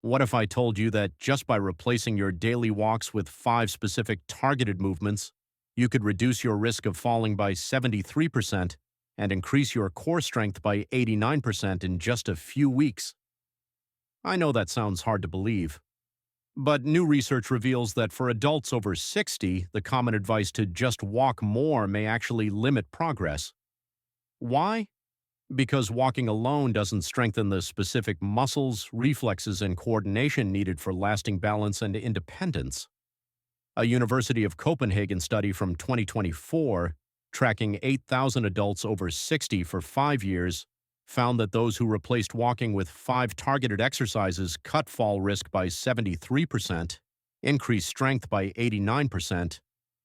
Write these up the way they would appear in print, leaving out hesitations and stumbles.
What if I told you that just by replacing your daily walks with 5 specific targeted movements, you could reduce your risk of falling by 73% and increase your core strength by 89% in just a few weeks? I know that sounds hard to believe, but new research reveals that for adults over 60, the common advice to just walk more may actually limit progress. Why? Because walking alone doesn't strengthen the specific muscles, reflexes, and coordination needed for lasting balance and independence. A University of Copenhagen study from 2024, tracking 8,000 adults over 60 for 5 years, found that those who replaced walking with 5 targeted exercises cut fall risk by 73%, increased strength by 89%,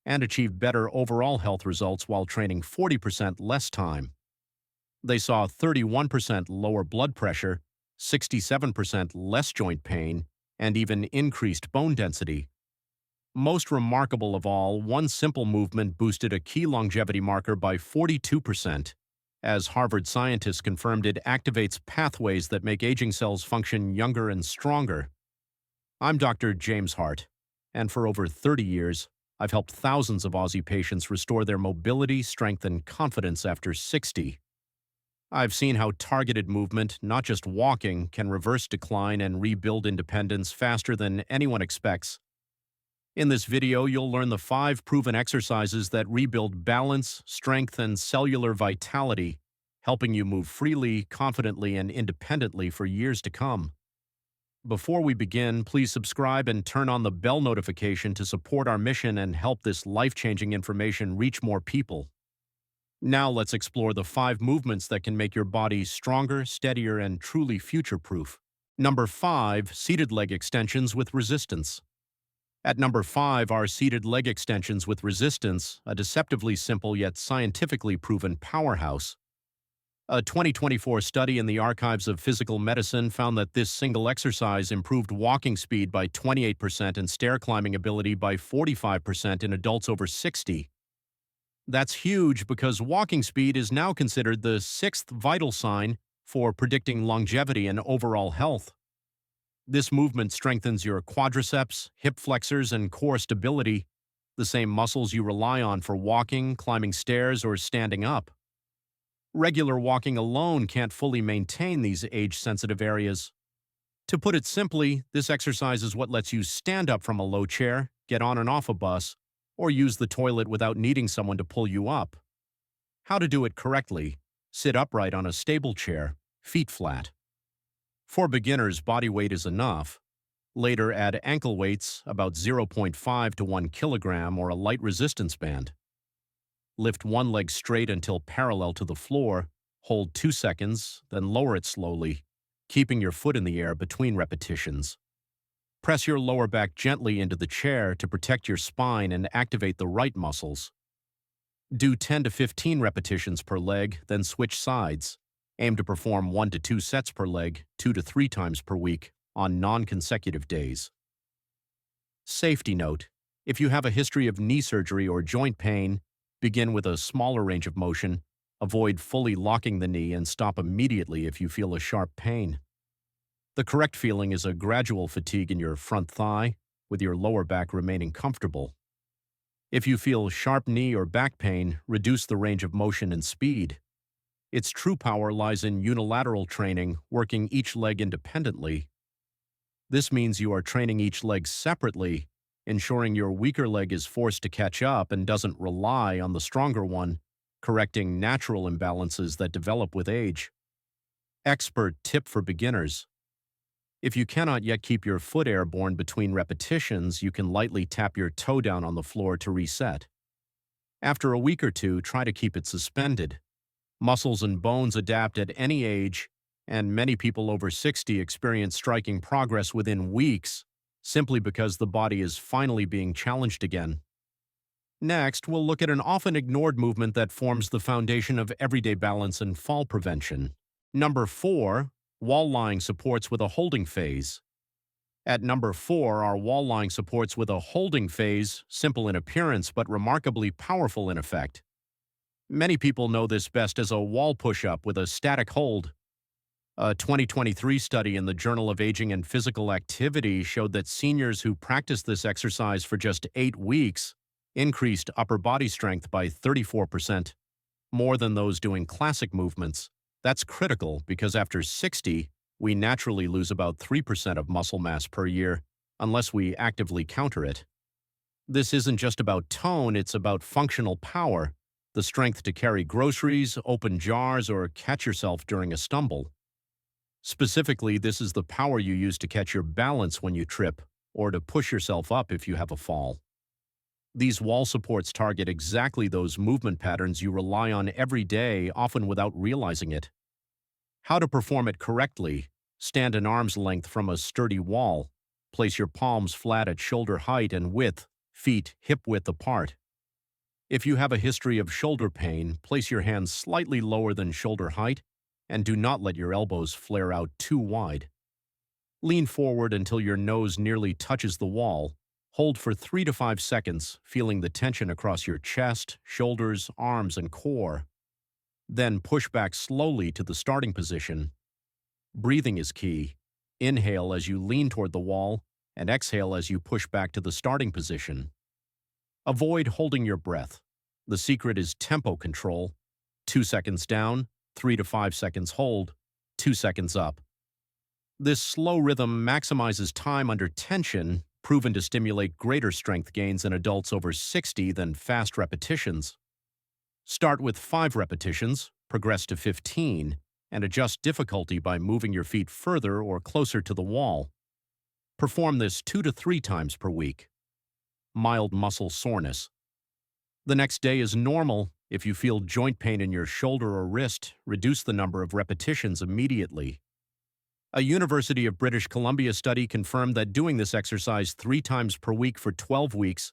and achieved better overall health results while training 40% less time. They saw 31% lower blood pressure, 67% less joint pain, and even increased bone density. Most remarkable of all, one simple movement boosted a key longevity marker by 42%. As Harvard scientists confirmed, it activates pathways that make aging cells function younger and stronger. I'm Dr. James Hart, and for over 30 years, I've helped thousands of Aussie patients restore their mobility, strength, and confidence after 60. I've seen how targeted movement, not just walking, can reverse decline and rebuild independence faster than anyone expects. In this video, you'll learn the 5 proven exercises that rebuild balance, strength, and cellular vitality, helping you move freely, confidently, and independently for years to come. Before we begin, please subscribe and turn on the bell notification to support our mission and help this life-changing information reach more people. Now let's explore the 5 movements that can make your body stronger, steadier, and truly future-proof. Number 5, seated leg extensions with resistance. At number 5 are seated leg extensions with resistance, a deceptively simple yet scientifically proven powerhouse. A 2024 study in the Archives of Physical Medicine found that this single exercise improved walking speed by 28% and stair climbing ability by 45% in adults over 60. That's huge because walking speed is now considered the 6th vital sign for predicting longevity and overall health. This movement strengthens your quadriceps, hip flexors, and core stability, the same muscles you rely on for walking, climbing stairs, or standing up. Regular walking alone can't fully maintain these age-sensitive areas. To put it simply, this exercise is what lets you stand up from a low chair, get on and off a bus, or use the toilet without needing someone to pull you up. How to do it correctly: sit upright on a stable chair, feet flat. For beginners, body weight is enough. Later, add ankle weights, about 0.5 to 1 kilogram, or a light resistance band. Lift one leg straight until parallel to the floor, hold 2 seconds, then lower it slowly, keeping your foot in the air between repetitions. Press your lower back gently into the chair to protect your spine and activate the right muscles. Do 10 to 15 repetitions per leg, then switch sides. Aim to perform 1 to 2 sets per leg, 2 to 3 times per week, on non-consecutive days. Safety note: if you have a history of knee surgery or joint pain, begin with a smaller range of motion, avoid fully locking the knee, and stop immediately if you feel a sharp pain. The correct feeling is a gradual fatigue in your front thigh, with your lower back remaining comfortable. If you feel sharp knee or back pain, reduce the range of motion and speed. Its true power lies in unilateral training, working each leg independently. This means you are training each leg separately, ensuring your weaker leg is forced to catch up and doesn't rely on the stronger one, correcting natural imbalances that develop with age. Expert tip for beginners: if you cannot yet keep your foot airborne between repetitions, you can lightly tap your toe down on the floor to reset. After a week or two, try to keep it suspended. Muscles and bones adapt at any age, and many people over 60 experience striking progress within weeks, simply because the body is finally being challenged again. Next, we'll look at an often ignored movement that forms the foundation of everyday balance and fall prevention. Number 4, wall lying supports with a holding phase. At number 4 are wall lying supports with a holding phase, simple in appearance but remarkably powerful in effect. Many people know this best as a wall push-up with a static hold. A 2023 study in the Journal of Aging and Physical Activity showed that seniors who practiced this exercise for just 8 weeks increased upper body strength by 34%, more than those doing classic movements. That's critical because after 60, we naturally lose about 3% of muscle mass per year, unless we actively counter it. This isn't just about tone, it's about functional power, the strength to carry groceries, open jars, or catch yourself during a stumble. Specifically, this is the power you use to catch your balance when you trip, or to push yourself up if you have a fall. These wall supports target exactly those movement patterns you rely on every day, often without realizing it. How to perform it correctly: stand an arm's length from a sturdy wall. Place your palms flat at shoulder height and width, feet hip width apart. If you have a history of shoulder pain, place your hands slightly lower than shoulder height and do not let your elbows flare out too wide. Lean forward until your nose nearly touches the wall. Hold for 3 to 5 seconds, feeling the tension across your chest, shoulders, arms, and core. Then push back slowly to the starting position. Breathing is key. Inhale as you lean toward the wall, and exhale as you push back to the starting position. Avoid holding your breath. The secret is tempo control. 2 seconds down, 3 to 5 seconds hold, 2 seconds up. This slow rhythm maximizes time under tension, proven to stimulate greater strength gains in adults over 60 than fast repetitions. Start with 5 repetitions, progress to 15, and adjust difficulty by moving your feet further or closer to the wall. Perform this 2 to 3 times per week. Mild muscle soreness. The next day is normal. If you feel joint pain in your shoulder or wrist, reduce the number of repetitions immediately. A University of British Columbia study confirmed that doing this exercise 3 times per week for 12 weeks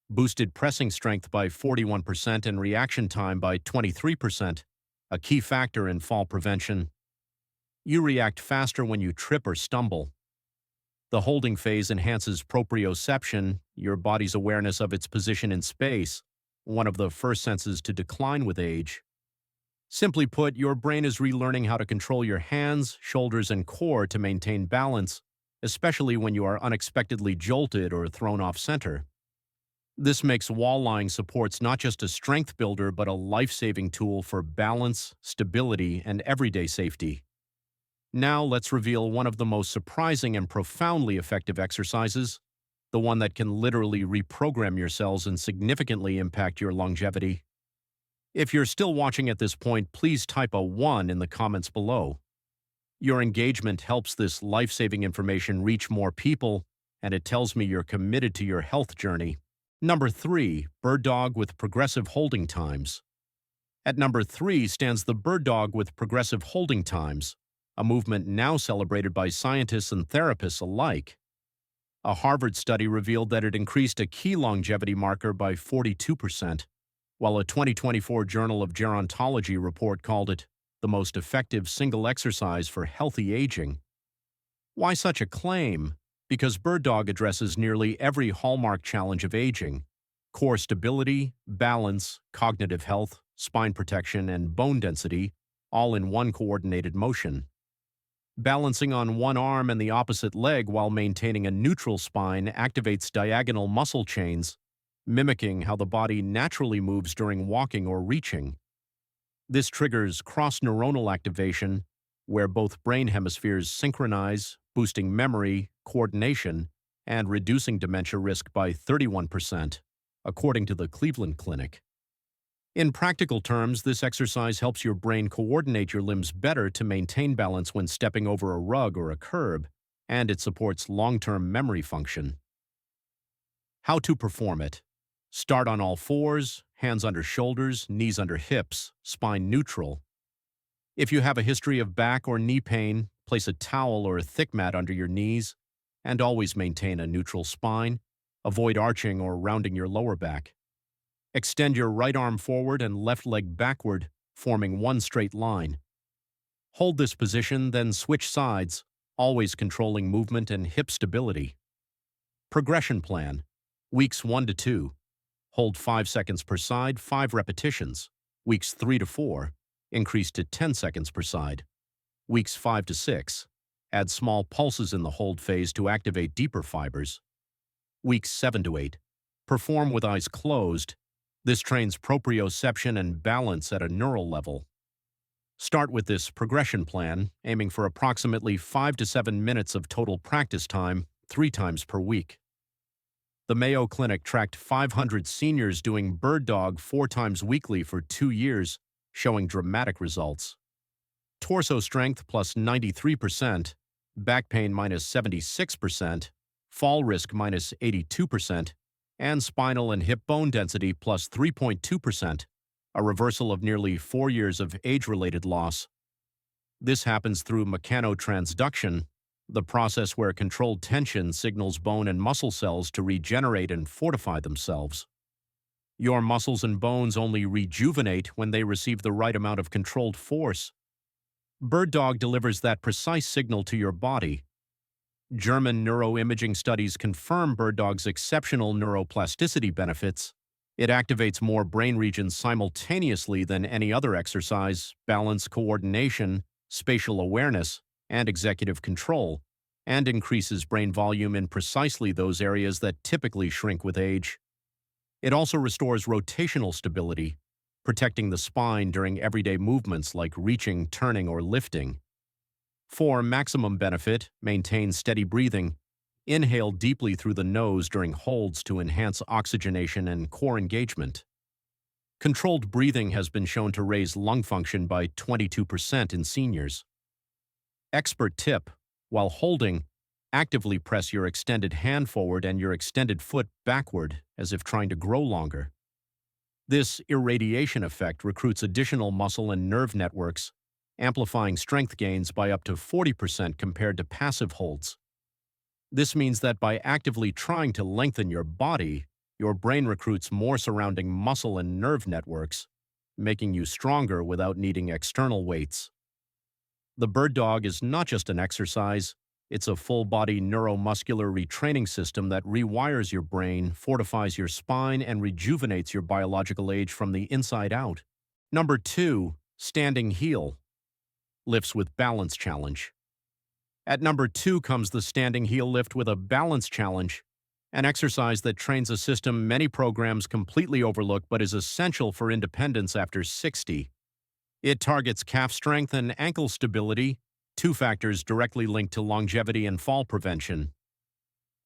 boosted pressing strength by 41% and reaction time by 23%, a key factor in fall prevention. You react faster when you trip or stumble. The holding phase enhances proprioception, your body's awareness of its position in space, one of the first senses to decline with age. Simply put, your brain is relearning how to control your hands, shoulders, and core to maintain balance, especially when you are unexpectedly jolted or thrown off center. This makes wall lying supports not just a strength builder, but a life-saving tool for balance, stability, and everyday safety. Now let's reveal one of the most surprising and profoundly effective exercises, the one that can literally reprogram your cells and significantly impact your longevity. If you're still watching at this point, please type a 1 in the comments below. Your engagement helps this life-saving information reach more people, and it tells me you're committed to your health journey. Number 3, bird dog with progressive holding times. At number 3 stands the bird dog with progressive holding times, a movement now celebrated by scientists and therapists alike. A Harvard study revealed that it increased a key longevity marker by 42%, while a 2024 Journal of Gerontology report called it the most effective single exercise for healthy aging. Why such a claim? Because bird dog addresses nearly every hallmark challenge of aging: core stability, balance, cognitive health, spine protection, and bone density, all in one coordinated motion. Balancing on one arm and the opposite leg while maintaining a neutral spine activates diagonal muscle chains, mimicking how the body naturally moves during walking or reaching. This triggers cross-neuronal activation, where both brain hemispheres synchronize, boosting memory, coordination, and reducing dementia risk by 31%, according to the Cleveland Clinic. In practical terms, this exercise helps your brain coordinate your limbs better to maintain balance when stepping over a rug or a curb, and it supports long-term memory function. How to perform it: start on all fours, hands under shoulders, knees under hips, spine neutral. If you have a history of back or knee pain, place a towel or a thick mat under your knees, and always maintain a neutral spine. Avoid arching or rounding your lower back. Extend your right arm forward and left leg backward, forming one straight line. Hold this position, then switch sides, always controlling movement and hip stability. Progression plan: weeks 1 to 2. Hold 5 seconds per side, 5 repetitions. Weeks 3 to 4. Increase to 10 seconds per side. Weeks 5 to 6. Add small pulses in the hold phase to activate deeper fibers. Weeks 7 to 8. Perform with eyes closed. This trains proprioception and balance at a neural level. Start with this progression plan, aiming for approximately 5 to 7 minutes of total practice time, 3 times per week. The Mayo Clinic tracked 500 seniors doing bird dog 4 times weekly for 2 years, showing dramatic results. Torso strength plus 93%, back pain minus 76%, fall risk minus 82%, and spinal and hip bone density plus 3.2%, a reversal of nearly 4 years of age-related loss. This happens through mechanotransduction, the process where controlled tension signals bone and muscle cells to regenerate and fortify themselves. Your muscles and bones only rejuvenate when they receive the right amount of controlled force. Bird dog delivers that precise signal to your body. German neuroimaging studies confirm bird dog's exceptional neuroplasticity benefits. It activates more brain regions simultaneously than any other exercise, balance, coordination, spatial awareness, and executive control, and increases brain volume in precisely those areas that typically shrink with age. It also restores rotational stability, protecting the spine during everyday movements like reaching, turning, or lifting. For maximum benefit, maintain steady breathing. Inhale deeply through the nose during holds to enhance oxygenation and core engagement. Controlled breathing has been shown to raise lung function by 22% in seniors. Expert tip: while holding, actively press your extended hand forward and your extended foot backward as if trying to grow longer. This irradiation effect recruits additional muscle and nerve networks, amplifying strength gains by up to 40% compared to passive holds. This means that by actively trying to lengthen your body, your brain recruits more surrounding muscle and nerve networks, making you stronger without needing external weights. The bird dog is not just an exercise, it's a full-body neuromuscular retraining system that rewires your brain, fortifies your spine, and rejuvenates your biological age from the inside out. Number 2, standing heel. Lifts with balance challenge. At number 2 comes the standing heel lift with a balance challenge, an exercise that trains a system many programs completely overlook but is essential for independence after 60. It targets calf strength and ankle stability, 2 factors directly linked to longevity and fall prevention.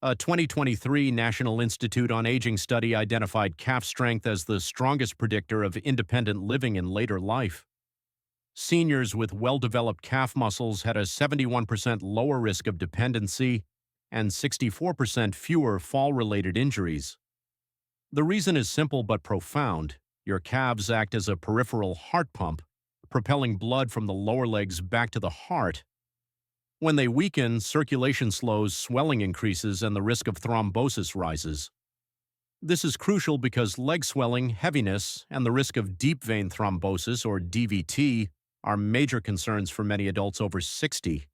A 2023 National Institute on Aging study identified calf strength as the strongest predictor of independent living in later life. Seniors with well-developed calf muscles had a 71% lower risk of dependency and 64% fewer fall-related injuries. The reason is simple but profound. Your calves act as a peripheral heart pump, propelling blood from the lower legs back to the heart. When they weaken, circulation slows, swelling increases, and the risk of thrombosis rises. This is crucial because leg swelling, heaviness, and the risk of deep vein thrombosis, or DVT, are major concerns for many adults over 60.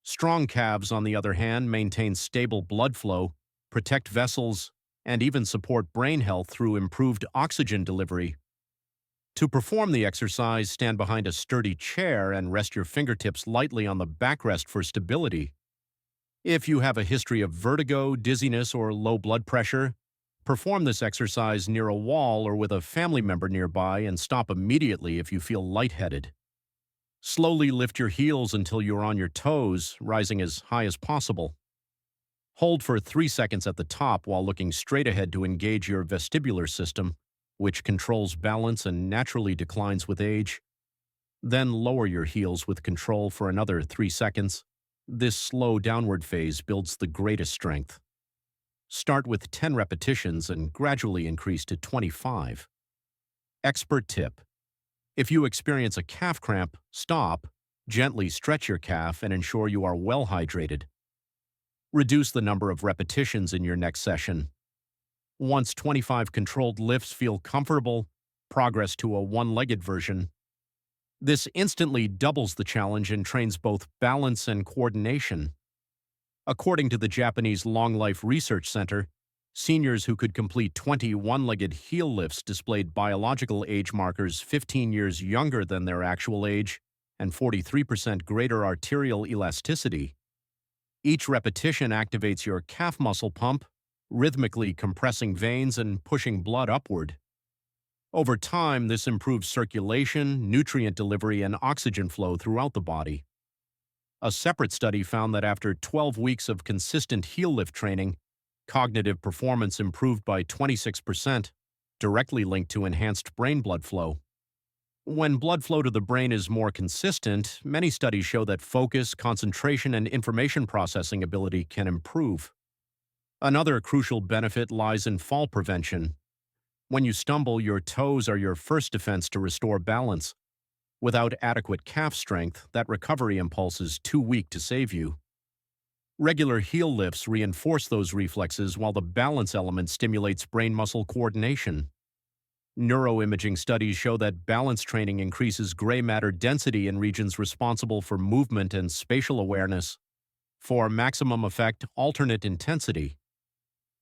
Strong calves, on the other hand, maintain stable blood flow, protect vessels, and even support brain health through improved oxygen delivery. To perform the exercise, stand behind a sturdy chair and rest your fingertips lightly on the backrest for stability. If you have a history of vertigo, dizziness, or low blood pressure, perform this exercise near a wall or with a family member nearby and stop immediately if you feel lightheaded. Slowly lift your heels until you're on your toes, rising as high as possible. Hold for 3 seconds at the top while looking straight ahead to engage your vestibular system, which controls balance and naturally declines with age. Then lower your heels with control for another 3 seconds. This slow downward phase builds the greatest strength. Start with 10 repetitions and gradually increase to 25. Expert tip: if you experience a calf cramp, stop, gently stretch your calf, and ensure you are well hydrated. Reduce the number of repetitions in your next session. Once 25 controlled lifts feel comfortable, progress to a one-legged version. This instantly doubles the challenge and trains both balance and coordination. According to the Japanese Long Life Research Center, seniors who could complete 20 one-legged heel lifts displayed biological age markers 15 years younger than their actual age and 43% greater arterial elasticity. Each repetition activates your calf muscle pump, rhythmically compressing veins and pushing blood upward. Over time, this improves circulation, nutrient delivery, and oxygen flow throughout the body. A separate study found that after 12 weeks of consistent heel lift training, cognitive performance improved by 26%, directly linked to enhanced brain blood flow. When blood flow to the brain is more consistent, many studies show that focus, concentration, and information processing ability can improve. Another crucial benefit lies in fall prevention. When you stumble, your toes are your first defense to restore balance. Without adequate calf strength, that recovery impulse is too weak to save you. Regular heel lifts reinforce those reflexes while the balance element stimulates brain muscle coordination. Neuroimaging studies show that balance training increases gray matter density in regions responsible for movement and spatial awareness. For maximum effect, alternate intensity.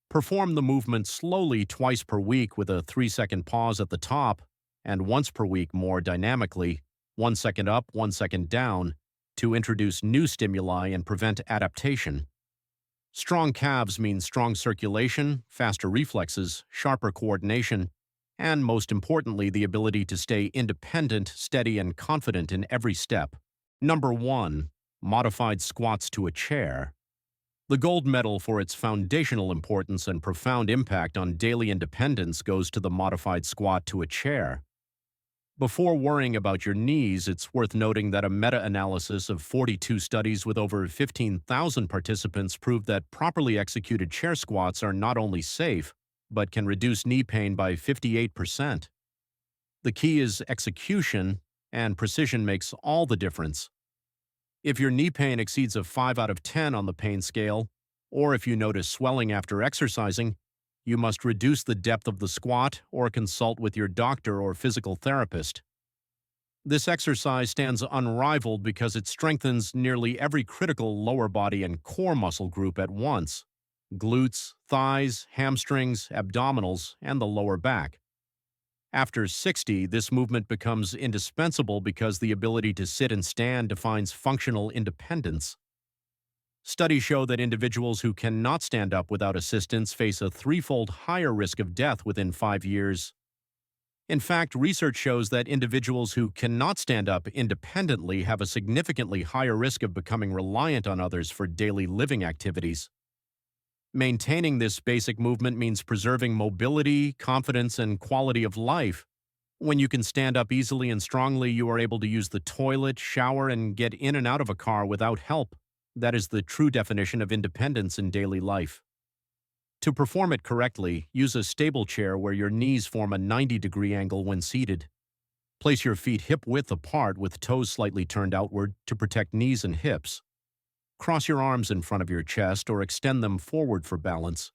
Perform the movement slowly twice per week with a 3-second pause at the top, and once per week more dynamically, 1 second up, 1 second down, to introduce new stimuli and prevent adaptation. Strong calves mean strong circulation, faster reflexes, sharper coordination, and most importantly, the ability to stay independent, steady, and confident in every step. Number 1. Modified squats to a chair. The gold medal for its foundational importance and profound impact on daily independence goes to the modified squat to a chair. Before worrying about your knees, it's worth noting that a meta-analysis of 42 studies with over 15,000 participants proved that properly executed chair squats are not only safe, but can reduce knee pain by 58%. The key is execution, and precision makes all the difference. If your knee pain exceeds a 5 out of 10 on the pain scale, or if you notice swelling after exercising, you must reduce the depth of the squat or consult with your doctor or physical therapist. This exercise stands unrivaled because it strengthens nearly every critical lower body and core muscle group at once: glutes, thighs, hamstrings, abdominals, and the lower back. After 60, this movement becomes indispensable because the ability to sit and stand defines functional independence. Studies show that individuals who cannot stand up without assistance face a 3-fold higher risk of death within 5 years. In fact, research shows that individuals who cannot stand up independently have a significantly higher risk of becoming reliant on others for daily living activities. Maintaining this basic movement means preserving mobility, confidence, and quality of life. When you can stand up easily and strongly, you are able to use the toilet, shower, and get in and out of a car without help. That is the true definition of independence in daily life. To perform it correctly, use a stable chair where your knees form a 90-degree angle when seated. Place your feet hip-width apart with toes slightly turned outward to protect knees and hips. Cross your arms in front of your chest or extend them forward for balance.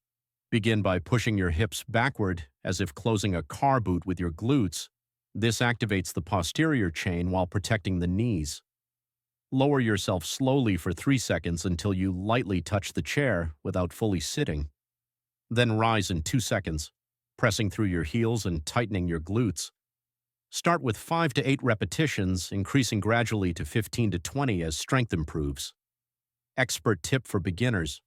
Begin by pushing your hips backward as if closing a car boot with your glutes. This activates the posterior chain while protecting the knees. Lower yourself slowly for 3 seconds until you lightly touch the chair without fully sitting. Then rise in 2 seconds, pressing through your heels and tightening your glutes. Start with 5 to 8 repetitions, increasing gradually to 15 to 20 as strength improves. Expert tip for beginners.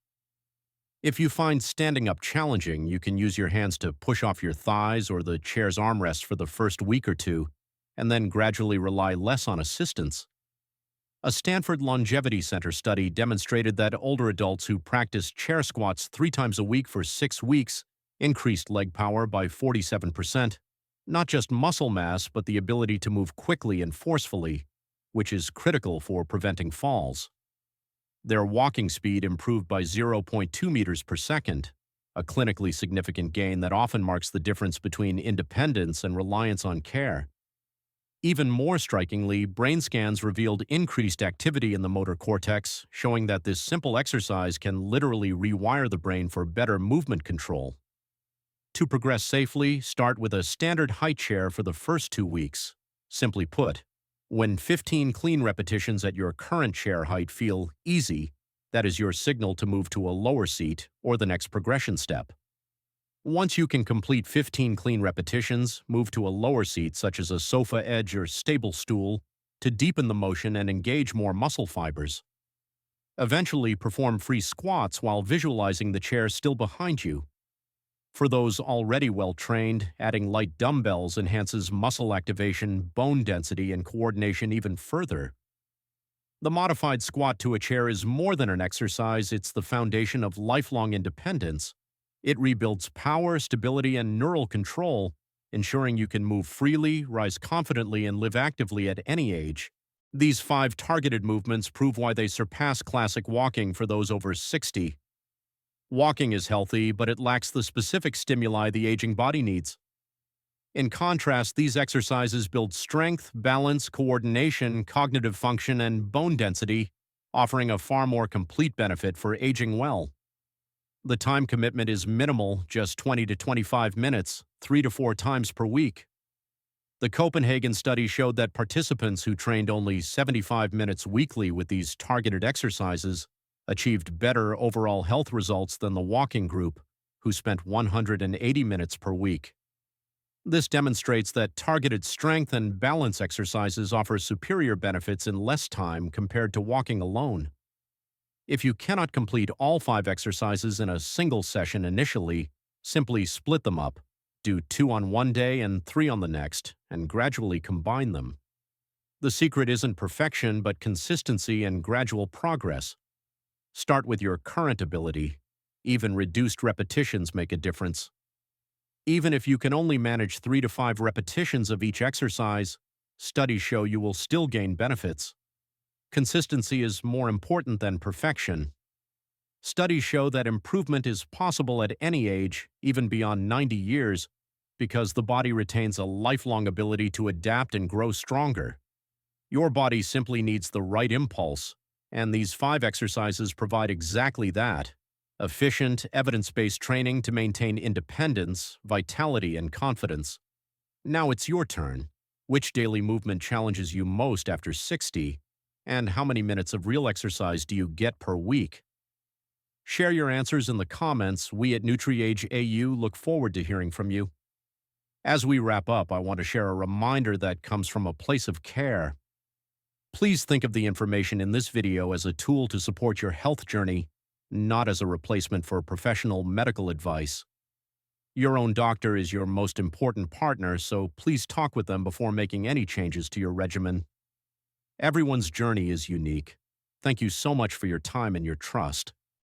If you find standing up challenging, you can use your hands to push off your thighs or the chair's armrest for the first week or two, and then gradually rely less on assistance. A Stanford Longevity Center study demonstrated that older adults who practiced chair squats 3 times a week for 6 weeks increased leg power by 47%, not just muscle mass, but the ability to move quickly and forcefully, which is critical for preventing falls. Their walking speed improved by 0.2 meters per second, a clinically significant gain that often marks the difference between independence and reliance on care. Even more strikingly, brain scans revealed increased activity in the motor cortex, showing that this simple exercise can literally rewire the brain for better movement control. To progress safely, start with a standard height chair for the first 2 weeks. Simply put, when 15 clean repetitions at your current chair height feel easy, that is your signal to move to a lower seat or the next progression step. Once you can complete 15 clean repetitions, move to a lower seat such as a sofa edge or stable stool to deepen the motion and engage more muscle fibers. Eventually, perform free squats while visualizing the chair still behind you. For those already well-trained, adding light dumbbells enhances muscle activation, bone density, and coordination even further. The modified squat to a chair is more than an exercise, it's the foundation of lifelong independence. It rebuilds power, stability, and neural control, ensuring you can move freely, rise confidently, and live actively at any age. These 5 targeted movements prove why they surpass classic walking for those over 60. Walking is healthy, but it lacks the specific stimuli the aging body needs. In contrast, these exercises build strength, balance, coordination, cognitive function, and bone density, offering a far more complete benefit for aging well. The time commitment is minimal, just 20 to 25 minutes, 3 to 4 times per week. The Copenhagen study showed that participants who trained only 75 minutes weekly with these targeted exercises achieved better overall health results than the walking group, who spent 180 minutes per week. This demonstrates that targeted strength and balance exercises offer superior benefits in less time compared to walking alone. If you cannot complete all 5 exercises in a single session initially, simply split them up. Do 2 on one day and 3 on the next, and gradually combine them. The secret isn't perfection, but consistency and gradual progress. Start with your current ability. Even reduced repetitions make a difference. Even if you can only manage 3 to 5 repetitions of each exercise, studies show you will still gain benefits. Consistency is more important than perfection. Studies show that improvement is possible at any age, even beyond 90 years, because the body retains a lifelong ability to adapt and grow stronger. Your body simply needs the right impulse, and these 5 exercises provide exactly that: efficient, evidence-based training to maintain independence, vitality, and confidence. Now it's your turn. Which daily movement challenges you most after 60? And how many minutes of real exercise do you get per week? Share your answers in the comments. We at NutriAge AU look forward to hearing from you. As we wrap up, I want to share a reminder that comes from a place of care. Please think of the information in this video as a tool to support your health journey, not as a replacement for professional medical advice. Your own doctor is your most important partner, so please talk with them before making any changes to your regimen. Everyone's journey is unique. Thank you so much for your time and your trust.